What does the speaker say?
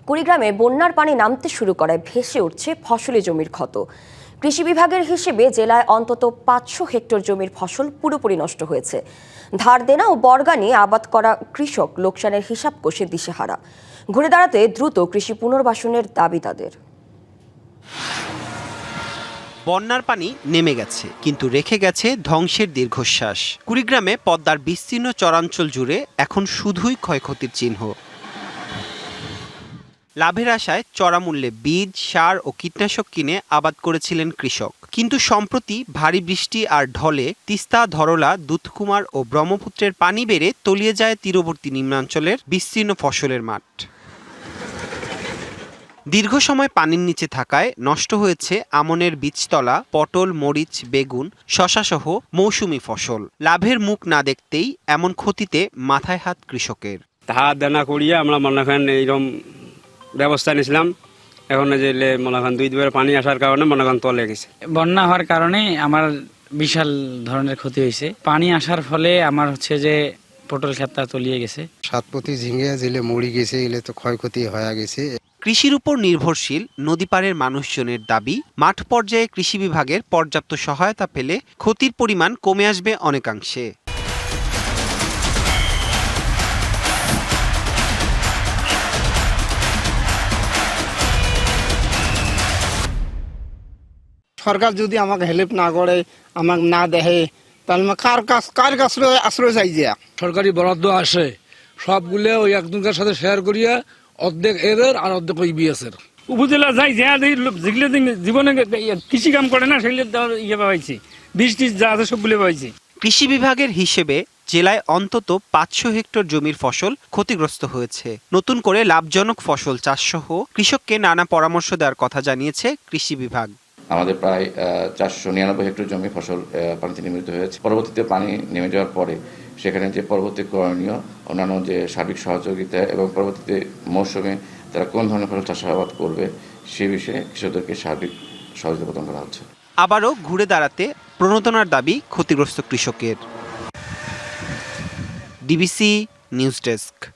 কুড়িগ্রামে বন্যার পানি নামতে শুরু করায় ভেসে উঠছে ফসলি জমির ক্ষত। কৃষি বিভাগের হিসেবে জেলায় অন্তত 500 হেক্টর জমির ফসল পুরোপুরি নষ্ট হয়েছে। ধার দেনা ও বর্গা নিয়ে আবাদ করা কৃষক লোকসানের হিসাব কষে দিশেহারা। ঘুরে দাঁড়াতে দ্রুত কৃষি পুনর্বাসনের দাবি তাদের। বন্যার পানি নেমে গেছে, কিন্তু রেখে গেছে ধ্বংসের দীর্ঘশ্বাস। কুড়িগ্রামে পদ্মার বিস্তীর্ণ চরাঞ্চল জুড়ে এখন শুধুই ক্ষয়ক্ষতির চিহ্ন। লাভের আশায় চড়া মূল্যে বীজ, সার ও কীটনাশক কিনে আবাদ করেছিলেন কৃষক। কিন্তু সম্প্রতি ভারী বৃষ্টি আর ঢলে তিস্তা, ধরলা, দুধকুমার ও ব্রহ্মপুত্রের পানি বেড়ে তলিয়ে যায় তীরবর্তী নিম্নাঞ্চলের বিস্তীর্ণ ফসলের মাঠ। দীর্ঘ সময় পানির নিচে থাকায় নষ্ট হয়েছে আমনের বীজতলা, পটল, মরিচ, বেগুন, শশাসহ মৌসুমি ফসল। লাভের মুখ না দেখতেই এমন ক্ষতিতে মাথায় হাত কৃষকের। ধার দেনা করিয়ে আমরা মনে করেন এইরকম ব্যবস্থা নিয়েছিলাম। এখন যে মনে করেন 2 দুবার পানি আসার কারণে মনে করেন তলে গেছে। বন্যা হওয়ার কারণে আমার বিশাল ধরনের ক্ষতি হয়েছে। পানি আসার ফলে আমার হচ্ছে যে পটল ক্ষেতটা তলিয়ে গেছে। সাতপতি ঝিঙে যেলে মরি গেছে, এলে তো ক্ষয়ক্ষতি হয়ে গেছে। কৃষির উপর নির্ভরশীল নদীপাড়ের মানুষজনের দাবি, মাঠ পর্যায়ে কৃষি বিভাগের পর্যাপ্ত সহায়তা পেলে ক্ষতির পরিমাণ কমে আসবে অনেকাংশে। সরকার যদি আমাকে হেল্প না করে, আমাকে না দেখে, তাহলে কার কাছে আশ্রয় চাই যে। সরকারি বরাদ্দ আসে, সবগুলো ওই একজনের সাথে শেয়ার করিয়া অর্ধেক এদের আর অর্ধেক ওই বিএসের। উপজেলা যাই যেগুলো জীবনে কৃষি কাম করে না সেগুলো ইয়ে পাইছি, বৃষ্টি যা আছে সবগুলো পাইছি। কৃষি বিভাগের হিসেবে জেলায় অন্তত 500 হেক্টর জমির ফসল ক্ষতিগ্রস্ত হয়েছে। নতুন করে লাভজনক ফসল চাষসহ কৃষককে নানা পরামর্শ দেওয়ার কথা জানিয়েছে কৃষি বিভাগ। আমাদের প্রায় 499 হেক্টর জমি ফসল পানিতে নির্মিত হয়েছে। পরবর্তীতে পানি নেমে যাওয়ার পরে সেখানে যে পরবর্তী করণীয়, অন্যান্য যে সার্বিক সহযোগিতা এবং পরবর্তীতে মৌসুমে তারা কোন ধরনের ফসল চাষাবাদ করবে সে বিষয়ে কৃষকদেরকে সার্বিক সহযোগিতা প্রদান করা হচ্ছে। আবারও ঘুরে দাঁড়াতে প্রণোদনার দাবি ক্ষতিগ্রস্ত কৃষকের। DBC news desk.